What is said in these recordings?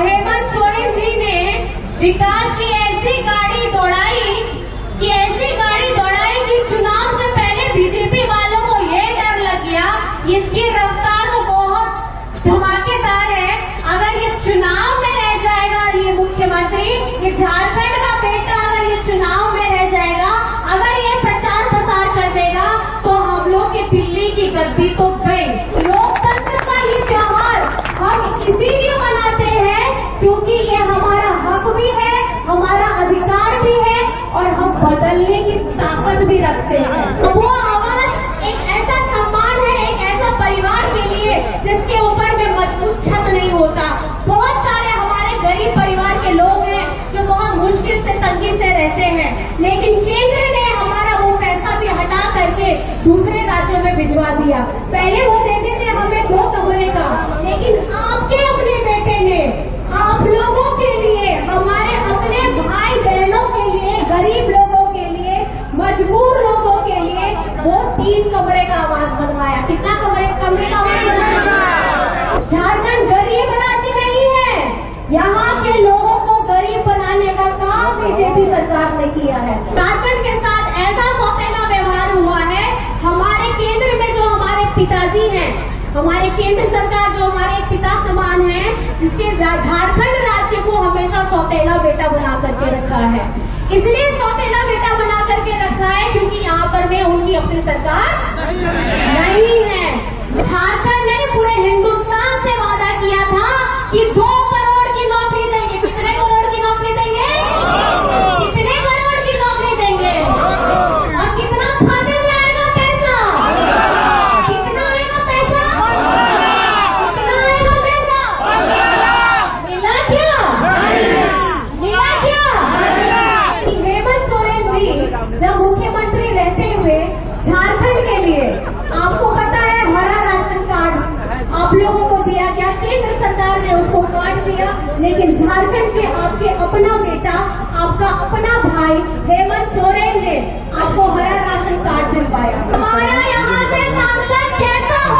हेमंत सोरेन जी ने विकास की ऐसी गाड़ी दौड़ाई कि चुनाव से पहले बीजेपी वालों को ये डर लग गया, इसकी रफ्तार तो बहुत धमाकेदार है, अगर ये चुनाव में रह जाएगा, ये मुख्यमंत्री, ये झारखंड का बेटा अगर ये चुनाव में रह जाएगा, अगर ये प्रचार प्रसार कर देगा, तो हम लोग की दिल्ली की गद्दी तो गई। लोकतंत्र का ये त्योहार हम इसीलिए मनाते हैं क्योंकि ये हमारा हक भी है, हमारा अधिकार भी है और हम बदलने की ताकत भी रखते हैं। तो वो आवाज एक ऐसा सम्मान है, एक ऐसा परिवार के लिए जिसके ऊपर में मजबूत छत नहीं होता। बहुत सारे हमारे गरीब परिवार के लोग हैं जो बहुत मुश्किल से तंगी से रहते हैं, लेकिन केंद्र ने हमारा वो पैसा भी हटा करके दूसरे राज्यों में भिजवा दिया। पहले वो देते थे हमें 2 कमरे का, लेकिन आपके अपने बेटे ने आप लोगों के लिए, हमारे अपने भाई बहनों के लिए, गरीब लोगों के लिए, मजबूर लोगों के लिए वो 3 कमरे का आवास बनवाया। कितना कमरे का आवास बनवाया? झारखंड गरीब राज्य नहीं है, यहाँ के लोगों को गरीब बनाने का काम बीजेपी सरकार ने किया है। झारखंड के साथ ऐसा सौतेला व्यवहार हुआ है, हमारे केंद्र में जो हमारे पिताजी हैं, हमारे केंद्र सरकार जो हमारे पिता समान है, जिसके झारखंड राज्य को हमेशा सौतेला बेटा बना करके रखा है। इसलिए सौतेला बेटा बना करके रखा है क्योंकि यहाँ पर में उनकी अपनी सरकार नहीं है। झारखंड ने पूरे हिंदुस्तान से वादा किया था कि 2 करोड़ की नौकरी देंगे। कितने करोड़ की नौकरी देंगे? कितने करोड़ की नौकरी देंगे? और कितना खाते में आएगा पैसा? कितना आएगा पैसा? कितना आएगा पैसा? मिला क्या? मिला क्या? हेमंत सोरेन जी जब मुख्यमंत्री रहते हुए झारखंड के लिए, आपको पता है, हरा राशन कार्ड आप लोगों को दिया गया, केंद्र सरकार ने उसको काट दिया, लेकिन झारखंड के आपके अपना बेटा, आपका अपना भाई हेमंत सोरेन ने आपको हरा राशन कार्ड दिलवाया। हमारा यहाँ से सांसद कैसा हो?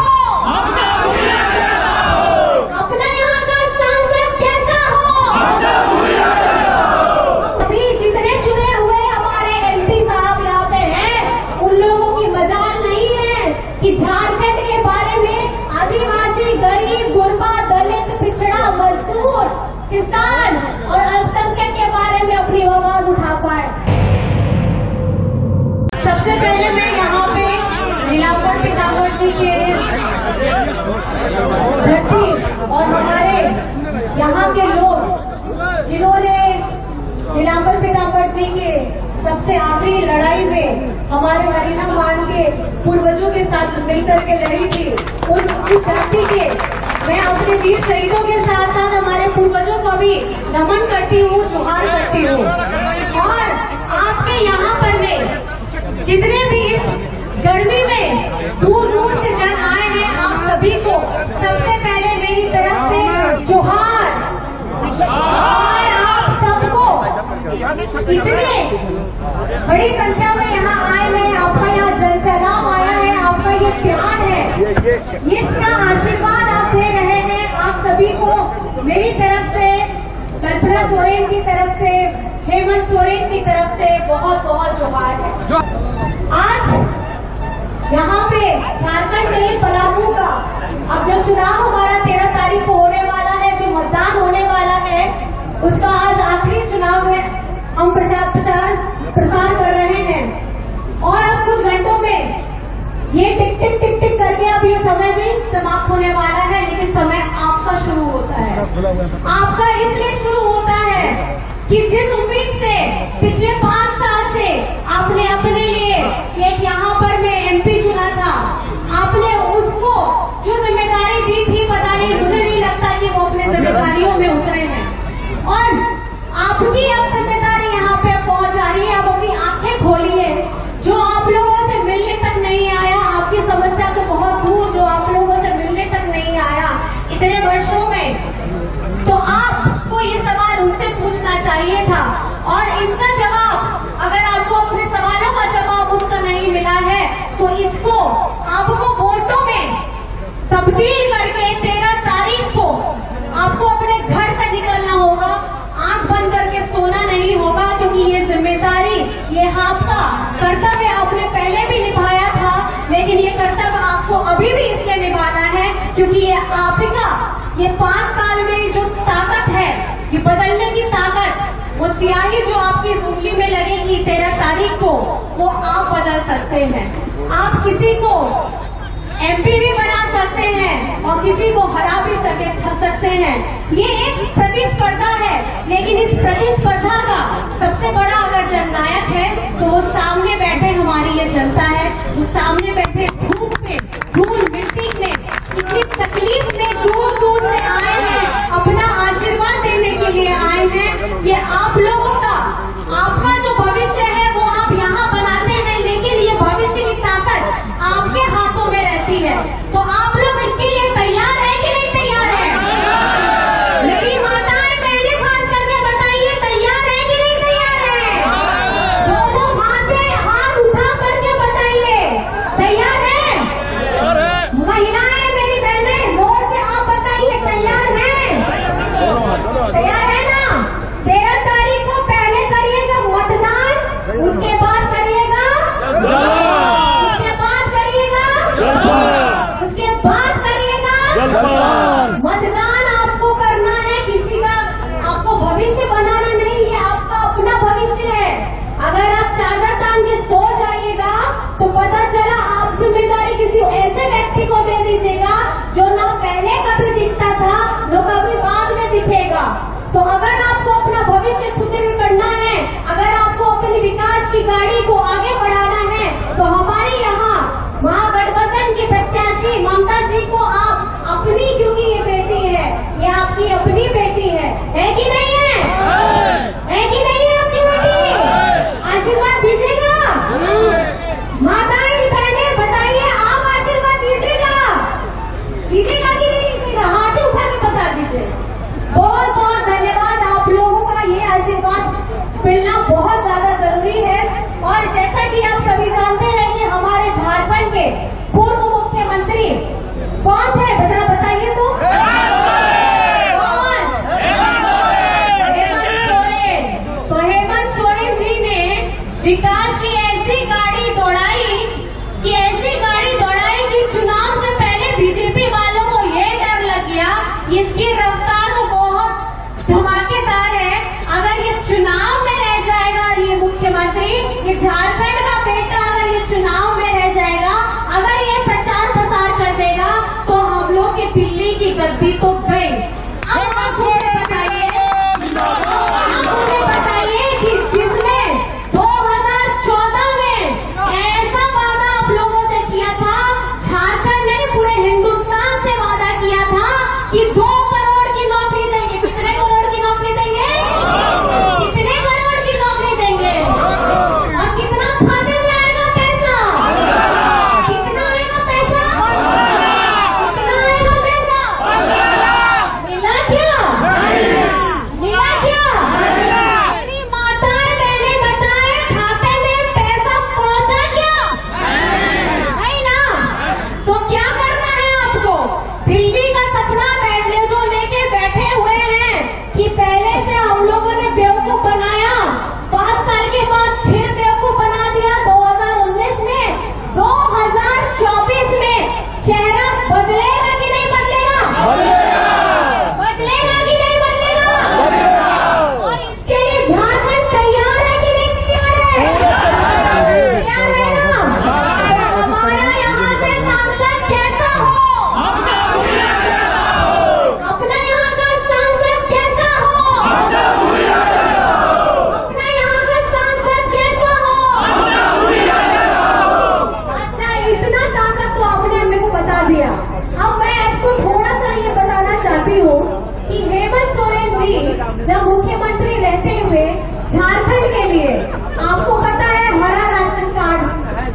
अपना यहाँ का सांसद कैसा हो? अभी जितने चुने हुए हमारे एमपी साहब यहाँ पे हैं, उन लोगों की मजाल नहीं है कि झारखंड के बारे में आदिवासी, गरीब, गुरबा, दलित, पिछड़ा, मजदूर, किसान और अल्पसंख्यक के बारे में अपनी आवाज उठा पाए। सबसे पहले मैं यहाँ पे नीलांबर पीताम्बर जी के धरती और हमारे यहाँ के लोग जिन्होंने नीलांबर पीताम्बर जी के सबसे आखिरी लड़ाई में हमारे हरिना मान के पूर्वजों के साथ मिलकर के लड़ी थी, उनकी जाति के मैं अपने वीर शहीदों के साथ साथ हमारे पूर्वजों को भी नमन करती हूँ, जोहार करती हूँ। और आपके यहाँ पर में जितने भी इस गर्मी में दूर दूर से जन आए हैं, आप सभी को सबसे पहले मेरी तरफ से जोहार। और आप सबको इतने बड़ी संख्या में यहाँ आए हैं, आपका यहाँ जनसैलाब आया है, आपका ये प्यार है, इसका आशीर्वाद आप दे रहे हैं। आप सभी को मेरी तरफ से, कल्पना सोरेन की तरफ से, हेमंत सोरेन की तरफ से बहुत बहुत जोहार है। आज यहाँ पे झारखंड में ही पलामू का अब जो चुनाव हमारा 13 तारीख को होने वाला है, जो मतदान होने वाला है, उसका आज आखिरी चुनाव है। हम प्रसार कर रहे हैं और अब कुछ घंटों में ये टिक टिक टिक टिक करके अब ये समय भी समाप्त होने वाला है, लेकिन समय आपका शुरू होता है। आपका इसलिए शुरू होता है कि जिस उम्मीद से पिछले 5 साल से आपने अपने लिए एक यहाँ पर में एमपी चुना था, आपने उसको जो जिम्मेदारी दी थी, पता नहीं, मुझे नहीं लगता कि वो अपने जिम्मेदारियों में उतरे हैं। और आपकी अब जिम्मेदारी यहाँ पे पहुंच जा रही है। अब अपनी आंखें खोलिए। जो आप लोगों से मिलने तक नहीं आया, आपकी समस्या तो बहुत दूर, जो आप लोगों से मिलने तक नहीं आया इतने वर्षों में, तो आपको ये सवाल उनसे पूछना चाहिए था। और इसका जवाब, अगर आपको अपने सवालों का जवाब उसका नहीं मिला है, तो इसको आपको वोटों में तब्दील करके 13 तारीख को आपको अपने घर से निकल क्योंकि ये आपका ये 5 साल में जो ताकत है, ये बदलने की ताकत, वो स्याही जो आपकी इस उंगली में लगेगी 13 तारीख को, वो आप बदल सकते हैं। आप किसी को MP भी बना सकते हैं और किसी को हरा भी सकते हैं। ये एक प्रतिस्पर्धा है, लेकिन इस प्रतिस्पर्धा का सबसे बड़ा अगर जननायक है तो वो सामने बैठे हमारी ये जनता है, जो सामने बैठे धूप में, धूल मिट्टी में, इतनी तकलीफ में दूर दूर से आए हैं, अपना आशीर्वाद देने के लिए आए हैं। ये आप लोगों का, आपका जो भविष्य है वो आप यहाँ बनाते हैं, लेकिन ये भविष्य की ताकत आपके हाथों में रहती है। तो आप लोग इसके लिए तैयार है कि नहीं तैयार है? मेरी माताएं बहनें खास करके बताइए, तैयार है कि नहीं तैयार है? दोनों हाथ उठा करके बताइए, तैयार है? महिलाएं मेरी बहनें जोर से आप बताइए, तैयार है? तैयार है ना? 13 तारीख को पहले करिएगा मतदान, उसके बाद करिएगा, उसके बाद करिएगा, उसके बाद करिएगा मतदान। आपको करना है, किसी का आपको भविष्य बनाना नहीं है, आपका अपना भविष्य है। अगर आप चादर तान के सो जाइएगा तो पता चला आप जिम्मेदारी किसी ऐसे व्यक्ति को दे दीजिएगा जो ना पहले कभी दिखता था, न कभी बाद में दिखेगा। तो अगर आपको अपना भविष्य सुदृढ़ करना है, अगर आपको अपनी विकास की गाड़ी को आगे बढ़ाना है, तो हमारे यहाँ महागठबंधन की प्रत्याशी ममता जी को आप अपनी, क्योंकि ये बेटी है, ये आपकी अपनी बेटी है कि नहीं है? है कि नहीं है आपकी बेटी? आशीर्वाद दीजिएगा। माताएं बहनें बताइए, आप आशीर्वाद दीजिएगा, दीजिएगा कि नहीं दीजिएगा? हाथ उठा के बता दीजिए। बहुत बहुत धन्यवाद, आप लोगों का ये आशीर्वाद मिलना बहुत ज्यादा जरूरी है। और जैसा कि आप सभी जानते हैं कि हमारे झारखंड के पूर्व मुख्यमंत्री कौन थे, जरा बताइए तो? कौन? हेमंत सोरेन। तो हेमंत सोरेन जी ने विकास की ऐसी गाड़ी दौड़ाई कि चुनाव से पहले बीजेपी वालों को ये डर लग गया, इसकी रफ्तार तो बहुत धमाकेदार है, अगर ये चुनाव में रह जाएगा, ये मुख्यमंत्री, ये झारखंड का बेटा अगर ये चुनाव में रह जाएगा, अगर ये प्रचार प्रसार कर देगा, तो हम लोग की दिल्ली की गद्दी तो गई। अब आप मुझे बताइए कि जिसने 2014 में ऐसा वादा आप लोगों से किया था, झारखंड नहीं पूरे हिंदुस्तान से वादा किया था कि 2 करोड़ की नौकरी देंगे। कितने करोड़ की नौकरी देंगे? कितने करोड़ की नौकरी देंगे? और कितना खाते में आएगा पैसा? कितना आएगा पैसा? कितना आएगा पैसा? मिला क्या? मिला क्या? मेरी माताएं बहनें बताएं, खाते में पैसा पहुंचा क्या? नहीं ना? तो क्या करना है आपको? दिल्ली का सपना जो लेके बैठे हुए हैं कि पहले से हम लोगों ने बेवकूफ बनाया, 5 साल के बाद फिर बेवकूफ बना दिया 2019 में, 2024 में चेहरा बदलेगा कि नहीं बदलेगा? बदलेगा कि नहीं बदलेगा? और इसके लिए झारखंड तैयार है कि नहीं तैयार है? तैयार है ना? हमारा यहाँ से सांसद कैसा हो? अपना यहाँ का सांसद कैसा हो? अपना यहाँ का सांसद कैसा हो? अच्छा, इतना ताकत तो आपने मेरे को बता दिया। अब मैं आपको थोड़ा सा ये बताना चाहती हूँ कि हेमंत सोरेन जी जब मुख्यमंत्री रहते हुए झारखंड के लिए, आपको पता है हरा राशन कार्ड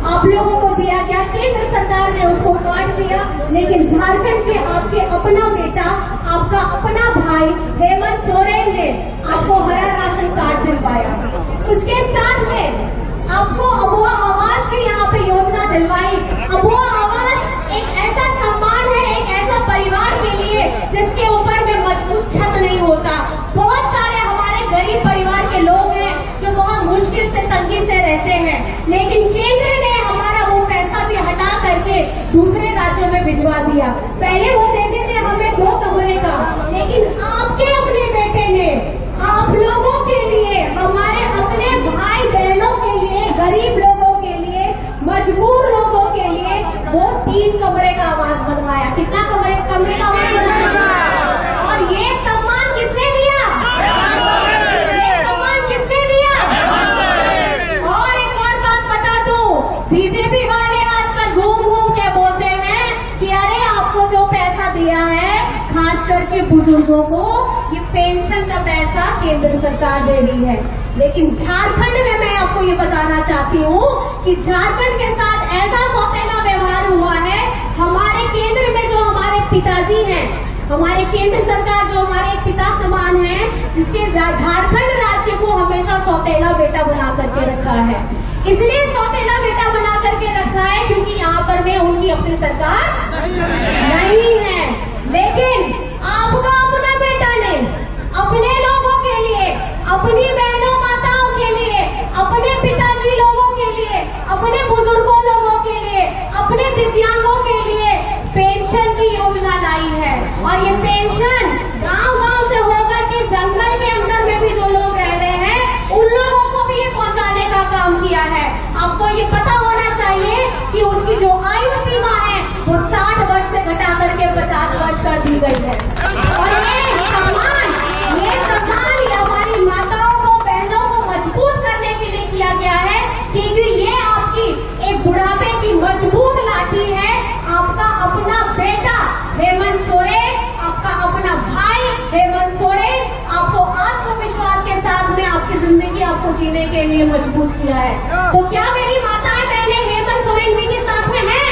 आप लोगों को दिया गया, केंद्र सरकार ने उसको काट दिया, लेकिन झारखंड के आपके अपना बेटा, आपका अपना भाई हेमंत सोरेन ने आपको हरा राशन कार्ड दिलवाया। उसके साथ में आपको अबुआ आवास की यहाँ पे योजना दिलवाई। अबुआ आवास एक ऐसा सम्मान है, एक ऐसा परिवार के लिए जिसके ऊपर में मजबूत छत नहीं होता। बहुत सारे हमारे गरीब परिवार के लोग हैं जो बहुत मुश्किल से, तंगी से रहते हैं, लेकिन केंद्र ने हमारा वो पैसा भी हटा करके दूसरे राज्यों में भिजवा दिया। पहले वो देते थे हमें 2 कमरे का, लेकिन आपके अपने बेटे ने आप लोगों के लिए, हमारे अपने भाई बहनों के लिए, गरीब लोगों के लिए, मजबूर लोगों के लिए वो 3 कमरे का आवास बनवाया। कितना कमरे का आवास बनवाया? और ये सम्मान किसने दिया? ये सम्मान किसने दिया? और एक और बात बता दूं, बीजेपी वाले आजकल घूम घूम के बोलते हैं कि अरे आपको जो पैसा दिया है खास करके बुजुर्गों को, ये पेंशन का पैसा केंद्र सरकार दे रही है। लेकिन झारखंड में मैं आपको ये बताना चाहती हूँ कि झारखंड के साथ ऐसा सौतेला व्यवहार हुआ है। हमारे केंद्र में जो हमारे पिताजी हैं, हमारे केंद्र सरकार जो हमारे एक पिता समान है, जिसके झारखंड राज्य को हमेशा सौतेला बेटा बना करके रखा है। इसलिए सौतेला बेटा बना करके रखा है क्योंकि यहाँ पर में उनकी अपनी सरकार नहीं है। लेकिन आपका अपना बेटा ने अपने लोगों के लिए, अपनी बहनों माताओं के लिए, अपने पिताजी लोगों के लिए, अपने बुजुर्गों लोगों के लिए, अपने दिव्यांगों के लिए पेंशन की योजना लाई है। और ये पेंशन गांव-गांव से होकर के जंगल के अंदर में भी जो लोग रह रहे हैं, उन लोगों को भी ये पहुंचाने का काम किया है। आपको ये पता होना चाहिए कि उसकी जो आयु सीमा है वो 60 वर्ष से घटा करके 50 वर्ष कर दी गई है। और ये सम्मान हमारी माताओं को, बहनों को मजबूत करने के लिए किया गया है, क्योंकि ये आपकी एक बुढ़ापे की मजबूत लाठी है। आपका अपना बेटा हेमंत सोरेन, आपका अपना भाई हेमंत सोरेन आपको आत्मविश्वास के साथ में आपकी जिंदगी आपको जीने के लिए मजबूत किया है। तो क्या मेरी माताएं बहनें हेमंत सोरेन जी के साथ में हैं?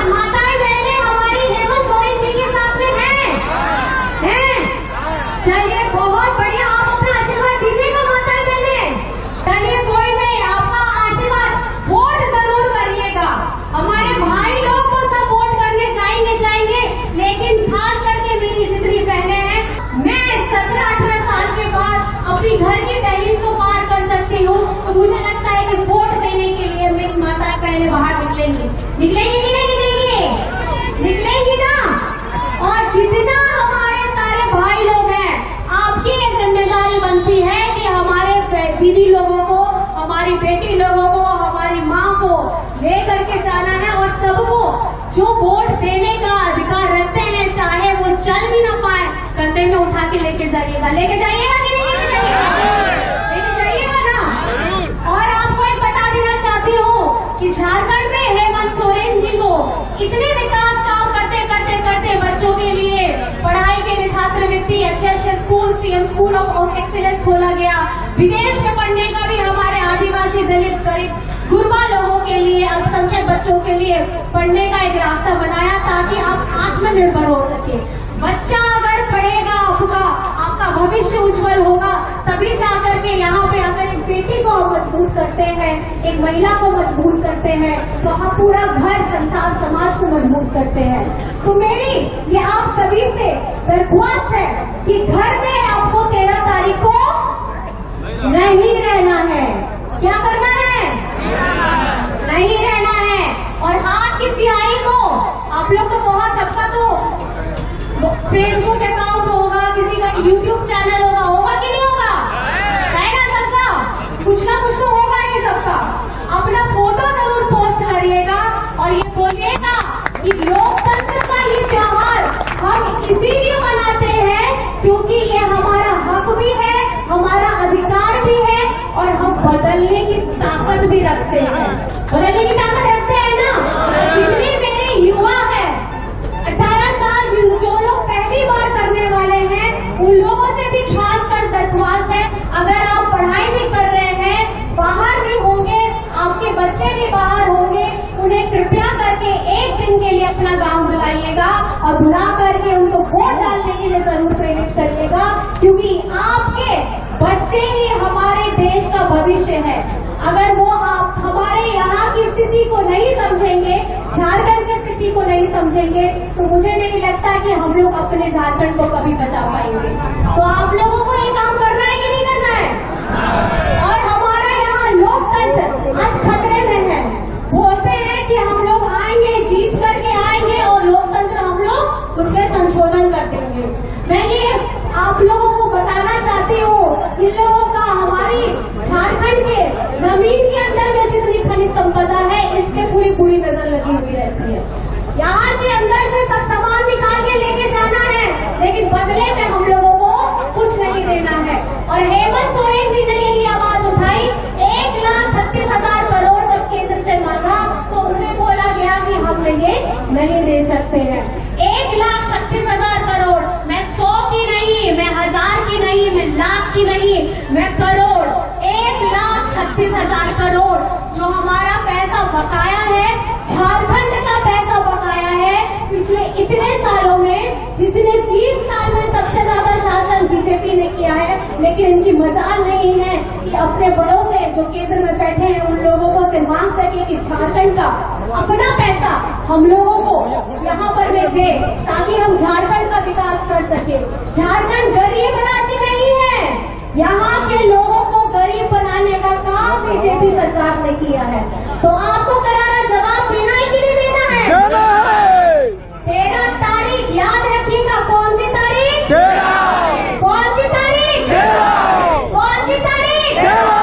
माताएं बहनें हमारी हेमंत सोरेन जी के साथ में हैं? चलिए, बहुत बढ़िया। आप अपना आशीर्वाद दीजिएगा माताएं बहनें। चलिए, कोई नहीं, आपका आशीर्वाद वोट जरूर करिएगा। हमारे भाई लोग तो सब वोट करने जाएंगे, लेकिन खास करके मेरी जितनी बहनें हैं, मैं 17-18 साल के बाद अपनी घर की दहलीज को पार कर सकती हूँ, तो मुझे लगता है कि वोट देने के लिए मेरी माताएं बहनें बाहर निकलेंगी कि नहीं निकलेंगी? निकलेंगी ना? और जितना हमारे सारे भाई लोग हैं, आपकी ये जिम्मेदारी बनती है कि हमारे दीदी लोगों को, हमारी बेटी लोगों को, हमारी माँ को ले करके जाना है। और सबको जो वोट देने का अधिकार रखते हैं, चाहे वो चल भी ना पाए, कंधे में उठा के लेके जाइएगा। लेके जाइएगा कि नहीं लेके जाइएगा? लेके जाइएगा ना। और आपको एक बता देना चाहती हूँ कि झारखंड में हेमंत सोरेन जी को इतने विकास काम करते बच्चों के लिए, पढ़ाई के लिए छात्रवृत्ति, अच्छे school, CM school of excellence खोला गया। विदेश में पढ़ने का भी हमारे आदिवासी, दलित, गरीब, गुरबा लोगों के लिए, अल्पसंख्यक बच्चों के लिए पढ़ने का एक रास्ता बनाया ताकि आप आत्मनिर्भर हो सके। बच्चा अगर पढ़ेगा, आपका भविष्य उज्जवल होगा, तभी जाकर के यहाँ पे अगर एक बेटी को हम मजबूत करते हैं, एक महिला को मजबूत करते हैं, तो हम पूरा घर, संसार, समाज को मजबूत करते हैं। तो मेरी ये आप सभी से दरख्वास्त है कि घर में आपको 13 तारीख को नहीं रहना है। क्या करना है? नहीं रहना है। और हाथ की सियाही को आप लोग को बहुत, सबका तो फेसबुक अकाउंट होगा, किसी का यूट्यूब चैनल होगा कि नहीं होगा? है ना? सबका कुछ ना कुछ तो होगा ये सबका। अपना फोटो जरूर पोस्ट करिएगा और ये बोलिएगा कि लोकतंत्र का ये त्योहार हम इसीलिए मनाते हैं क्योंकि ये हमारा हक भी है, हमारा अधिकार भी है, और हम बदलने की ताकत भी रखते हैं। बदलने की ताकत रखते हैं ना? जितने मेरे युवा है 18 साल, जो लोग पहली बार करने वाले हैं, उन लोगों से भी खासकर दरख्वास्त है, अगर आप पढ़ाई भी कर रहे हैं, बाहर भी होंगे, आपके बच्चे भी बाहर होंगे, उन्हें कृपया करके एक दिन के लिए अपना गांव बुलाइएगा और बुला करके उनको वोट डालने के लिए जरूर प्रेरित करिएगा, क्योंकि आपके बच्चे ही हमारे देश का भविष्य है। अगर वो आप हमारे यहाँ की स्थिति को नहीं समझेंगे, झारखंड की स्थिति को नहीं समझेंगे, तो मुझे नहीं लगता कि हम लोग अपने झारखंड को कभी बचा पाएंगे। तो आप लोगों को ये काम करना है कि नहीं करना है? और हमारा यहाँ लोकतंत्र आज खतरे में है। बोलते हैं कि हम लोग आप लोगों को बताना चाहती हूँ, इन लोगों का हमारी झारखंड के जमीन के अंदर में जितनी खनिज संपदा है इसके पूरी नजर लगी हुई रहती है। यहाँ से अंदर से सब सामान निकाल के लेके जाना है, लेकिन बदले में हम लोगों को कुछ नहीं देना है। और हेमंत सोरेन जी ने यही आवाज उठाई, 1,36,000 करोड़ जब केंद्र से मांगा तो उन्हें बोला गया कि हम ये नहीं दे सकते हैं। 1,36,000 करोड़, मैं 100 की नहीं, मैं 1000 की नहीं, मैं लाख की नहीं, मैं करोड़, 1,36,000 करोड़ जो हमारा पैसा बकाया है, झारखंड का पैसा बकाया है पिछले इतने सालों में, जितने 20 साल में सबसे ज्यादा शासन बीजेपी ने किया है। लेकिन इनकी मजाल नहीं है कि अपने बड़ों से जो केंद्र में बैठे हैं उन लोगों को से मांग सके कि झारखंड का अपना पैसा हम लोगों को यहाँ पर में दे ताकि हम झारखंड का विकास कर सके। झारखंड गरीब राज्य नहीं है, यहाँ के लोगों को गरीब बनाने का काम बीजेपी सरकार ने किया है। तो आपको करारा जवाब देना है कि नहीं देना है? 13 तारीख याद रखिएगा। कौन सी तारीख? 13। कौन सी तारीख? 13। कौन सी तारीख? 13।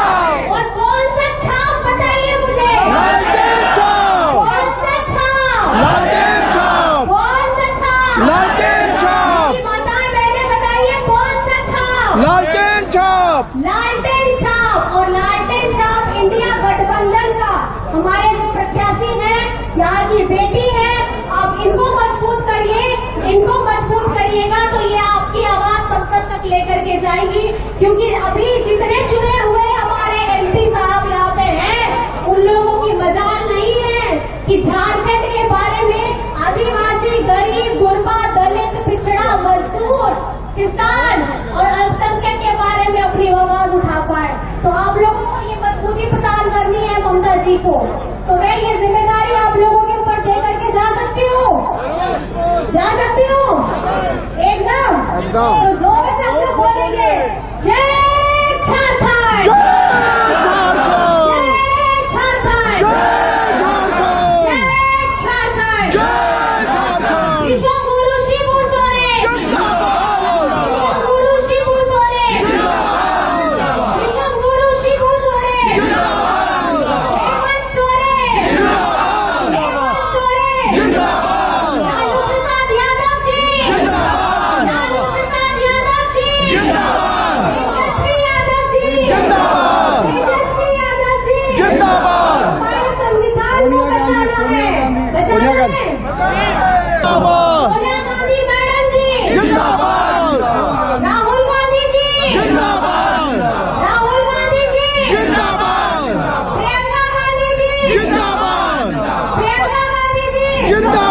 और कौन सा छाप बताइए मुझे? लालटेन छाप। कौन सा छाप? लालटेन छाप। कौन सा छाप? लालटेन छाप। मेरी माताएं बहनें बताइए कौन सा छाप? लालटेन छाप। लालटेन छाप। और लालटेन छाप इंडिया गठबंधन का हमारे जो प्रत्याशी हैं, यहाँ की बेटी है, आप इनको मजबूत करिए, इनको मजबूत करिएगा तो ये आपकी आवाज संसद तक लेकर के जाएगी। क्योंकि अभी जितने चुने हुए हमारे एमपी साहब यहाँ पे हैं, उन लोगों की मजाल नहीं है कि झारखंड के बारे में आदिवासी, गरीब, गुरबा, दलित, पिछड़ा, मजदूर, किसान और अल्पसंख्यक के बारे में अपनी आवाज उठा पाए। तो आप लोगों को ये मजबूती प्रदान करनी है ममता जी को। तो मैं ये जिम्मेदारी आप लोगों के ऊपर दे करके जा सकती हूँ, जा सकती हूँ एकदम। तो जोर से हम लोग बोलेंगे, जय झारखंड, जय झारखंड, जय झारखंड। विश्वगुरु शिबू सोरेन, विश्वगुरु शिबू सोरेन, विश्वगुरु शिबू सोरेन, हेमंत सोरेन, हेमंत सोरेन, लालू प्रसाद यादव जी, लालू प्रसाद यादव जी, तेजस्वी यादव जी, तेजस्वी यादव जी, हमारे संविधान को बचाना है, बचाना है। सोनिया गांधी मैडम जी जिंदाबाद। राहुल गांधी जी जिंदाबाद। राहुल गांधी जी जिंदाबाद। प्रियंका गांधी जी जिंदाबाद। प्रियंका गांधी जी जिंदाबाद।